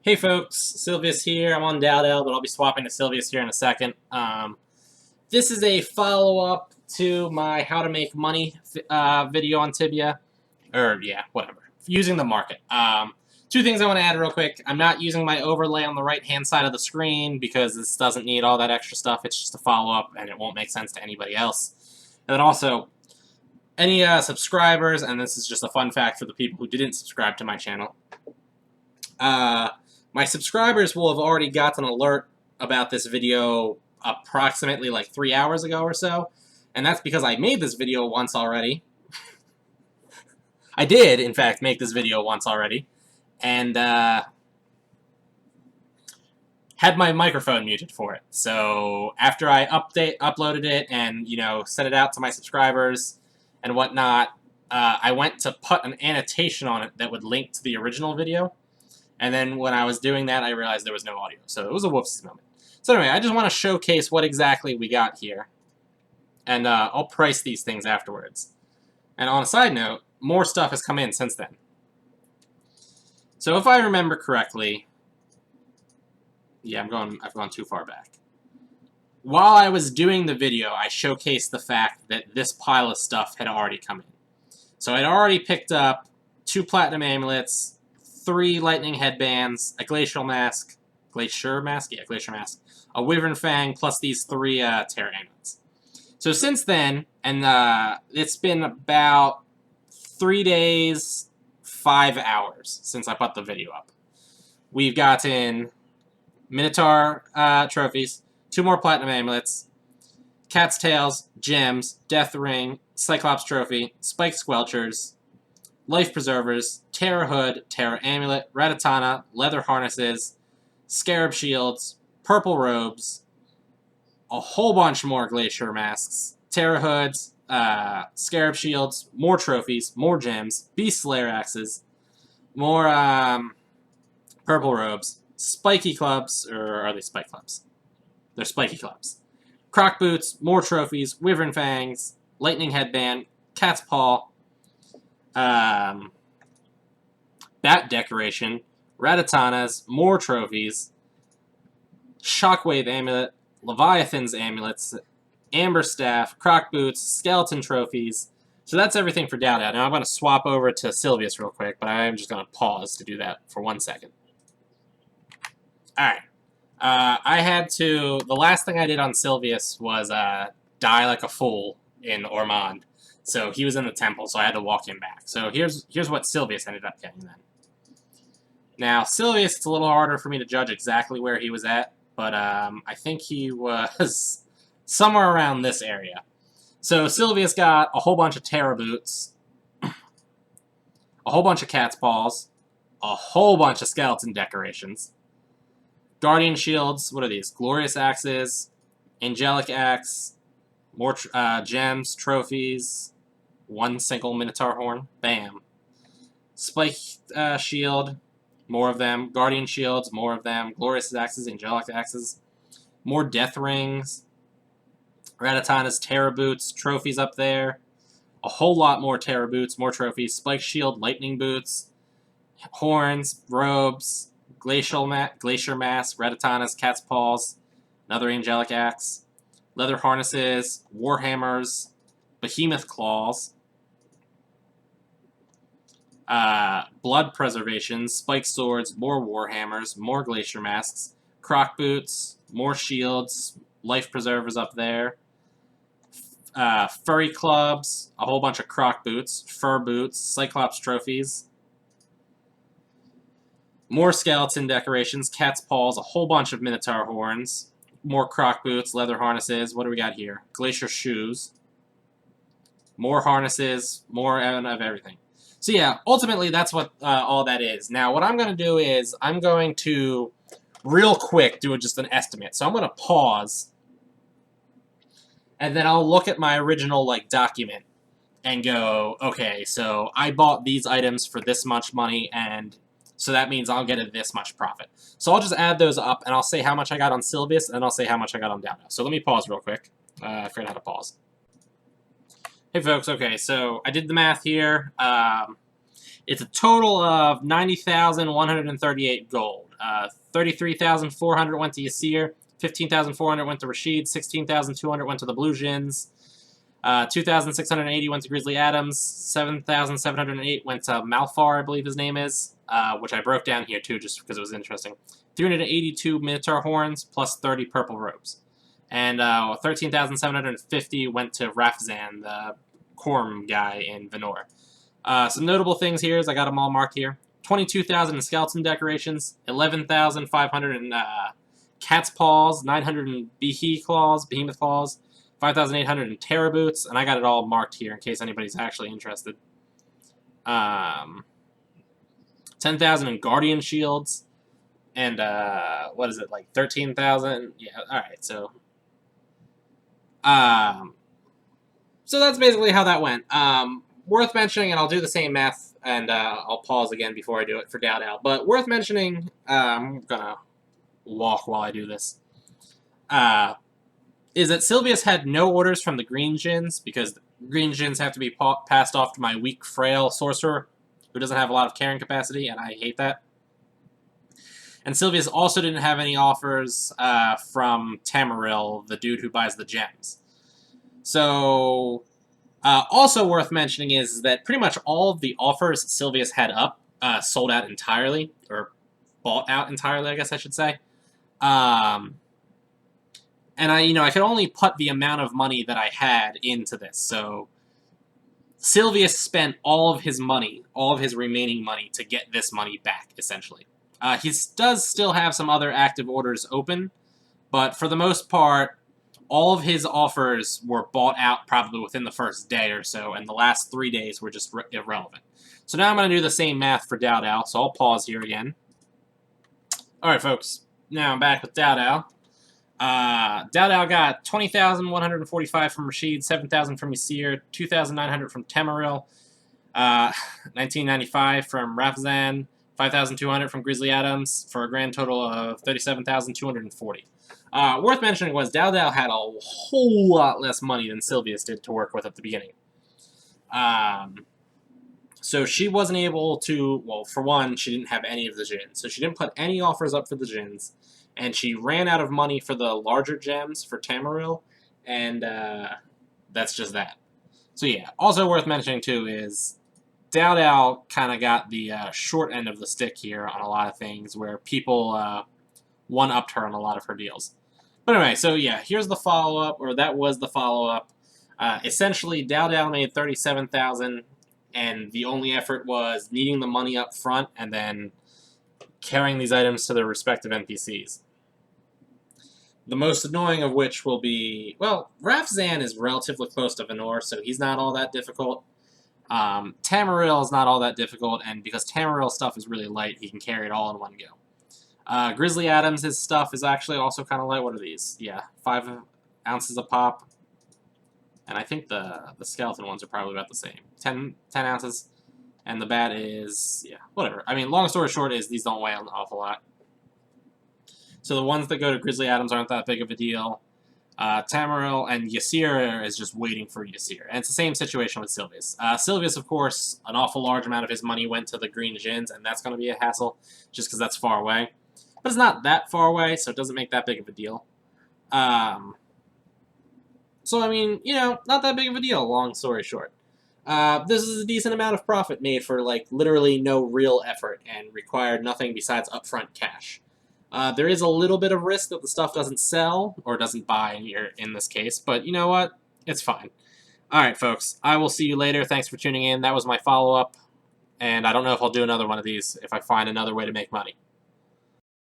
Hey folks, Sylvius here. I'm on Dowdell, but I'll be swapping to Sylvius here in a second. This is a follow-up to my how to make money video on Tibia. Or, yeah, whatever. Using the market. Two things I want to add real quick. I'm not using my overlay on the right-hand side of the screen because this doesn't need all that extra stuff. It's just a follow-up, and it won't make sense to anybody else. And then also, any subscribers, and this is just a fun fact for the people who didn't subscribe to my channel, my subscribers will have already gotten an alert about this video approximately like 3 hours ago or so, and that's because I made this video once already. I did, in fact, make this video once already, and had my microphone muted for it. So after I uploaded it and, you know, sent it out to my subscribers and whatnot, I went to put an annotation on it that would link to the original video. And then when I was doing that, I realized there was no audio. So it was a whoopsies moment. So anyway, I just want to showcase what exactly we got here. And I'll price these things afterwards. And on a side note, more stuff has come in since then. So if I remember correctly, yeah, I've gone too far back. While I was doing the video, I showcased the fact that this pile of stuff had already come in. So I'd already picked up 2 platinum amulets, 3 lightning headbands, a glacier mask, a wyvern fang, plus these 3 terror amulets. So since then, and it's been about 3 days, 5 hours since I put the video up. We've gotten Minotaur trophies, 2 more platinum amulets, cat's tails, gems, death ring, cyclops trophy, spike squelchers, life preservers, terror hood, terror amulet, ratatana, leather harnesses, scarab shields, purple robes, a whole bunch more glacier masks, terror hoods, scarab shields, more trophies, more gems, beast slayer axes, more purple robes, spiky clubs, or are they spike clubs? They're spiky clubs. Croc boots, more trophies, wyvern fangs, lightning headband, cat's paw, bat decoration, ratatanas, more trophies, shockwave amulet, leviathan's amulets, amber staff, croc boots, skeleton trophies. So that's everything for Dowdow. Now I'm going to swap over to Sylvius real quick, but I'm just going to pause to do that for 1 second. Alright. The last thing I did on Sylvius was die like a fool in Ormond. So he was in the temple, so I had to walk him back. So here's what Sylvius ended up getting then. Now, Sylvius, it's a little harder for me to judge exactly where he was at, but I think he was somewhere around this area. So Sylvius got a whole bunch of terror boots, a whole bunch of cat's paws, a whole bunch of skeleton decorations, guardian shields, what are these? Glorious axes, angelic axe, more gems, trophies, 1 single minotaur horn, bam. Spike shield, more of them. Guardian shields, more of them. Glorious axes, angelic axes, more death rings. Ratatana's terror boots, trophies up there. A whole lot more terror boots, more trophies. Spike shield, lightning boots, horns, robes, glacier mask, Ratatana's cat's paws, another angelic axe, leather harnesses, warhammers, behemoth claws, blood preservation, spike swords, more warhammers, more glacier masks, croc boots, more shields, life preservers up there, furry clubs, a whole bunch of croc boots, fur boots, cyclops trophies, more skeleton decorations, cat's paws, a whole bunch of minotaur horns, more croc boots, leather harnesses. What do we got here? Glacier shoes, more harnesses, more of everything. So yeah, ultimately that's what all that is. Now what I'm going to do is I'm going to real quick do just an estimate. So I'm going to pause, and then I'll look at my original document and go, okay, so I bought these items for this much money, and so that means I'll get this much profit. So I'll just add those up, and I'll say how much I got on Sylvius, and I'll say how much I got on Dowdow. So let me pause real quick. I forgot how to pause. Hey folks, okay, so I did the math here. It's a total of 90,138 gold. 33,400 went to Yasir, 15,400 went to Rashid, 16,200 went to the Blue Jins, 2,680 went to Grizzly Adams, 7,708 went to Malfar, I believe his name is, which I broke down here too just because it was interesting. 382 Minotaur Horns, plus 30 Purple Robes. And 13,750 went to Rafzan, the Korm guy in Venor. Some notable things here is I got them all marked here. 22,000 in skeleton decorations, 11,500 in cat's paws, 900 in behemoth claws, 5,800 in terror boots, and I got it all marked here in case anybody's actually interested. 10,000 in guardian shields, and what is it, like 13,000? Yeah, all right, so that's basically how that went. Worth mentioning, and I'll do the same math, and I'll pause again before I do it for Doubt Out. But worth mentioning, I'm gonna walk while I do this. Is that Sylvius had no orders from the Green Djinns, because Green Djinns have to be passed off to my weak, frail sorcerer, who doesn't have a lot of carrying capacity, and I hate that. And Sylvius also didn't have any offers from Tamaril, the dude who buys the gems. So, also worth mentioning is that pretty much all of the offers Sylvius had up sold out entirely, or bought out entirely, I guess I should say. And I could only put the amount of money that I had into this. So Sylvius spent all of his money, all of his remaining money, to get this money back, essentially. He does still have some other active orders open, but for the most part, all of his offers were bought out probably within the first day or so, and the last 3 days were just irrelevant. So now I'm going to do the same math for Doubt Out, so I'll pause here again. Alright, folks. Now I'm back with Doubt Out. Doubt Out got 20,145 from Rashid, 7,000 from Yasir, 2,900 from Tamaril, 1995 from Rafzan, 5,200 from Grizzly Adams, for a grand total of 37,240. Worth mentioning was Doubt Out had a whole lot less money than Sylvius did to work with at the beginning. So she wasn't able to, well, for one, she didn't have any of the Djinns. So she didn't put any offers up for the Djinns. And she ran out of money for the larger gems for Tamaril, and that's just that. So yeah, also worth mentioning too is Doubt Out kind of got the short end of the stick here on a lot of things, where people one-upped her on a lot of her deals. But anyway, so yeah, here's the follow-up, or that was the follow-up. Essentially, Doubt Out made 37,000, and the only effort was needing the money up front, and then carrying these items to their respective NPCs. The most annoying of which will be, well, Rafzan is relatively close to Venor, so he's not all that difficult. Tamaril is not all that difficult, and because Tamaril's stuff is really light, he can carry it all in one go. Grizzly Adams, his stuff is actually also kind of light. What are these? Yeah, 5 ounces a pop. And I think the skeleton ones are probably about the same. 10 ounces. And the bat is, yeah, whatever. I mean, long story short is these don't weigh an awful lot. So the ones that go to Grizzly Adams aren't that big of a deal. Tamaril and Yasir is just waiting for Yasir. And it's the same situation with Sylvius. Sylvius, of course, an awful large amount of his money went to the Green Djinns, and that's going to be a hassle, just because that's far away. But it's not that far away, so it doesn't make that big of a deal. So, I mean, not that big of a deal, long story short. This is a decent amount of profit made for, like, literally no real effort and required nothing besides upfront cash. There is a little bit of risk that the stuff doesn't sell, or doesn't buy in this case, but you know what? It's fine. Alright, folks. I will see you later. Thanks for tuning in. That was my follow-up, and I don't know if I'll do another one of these if I find another way to make money.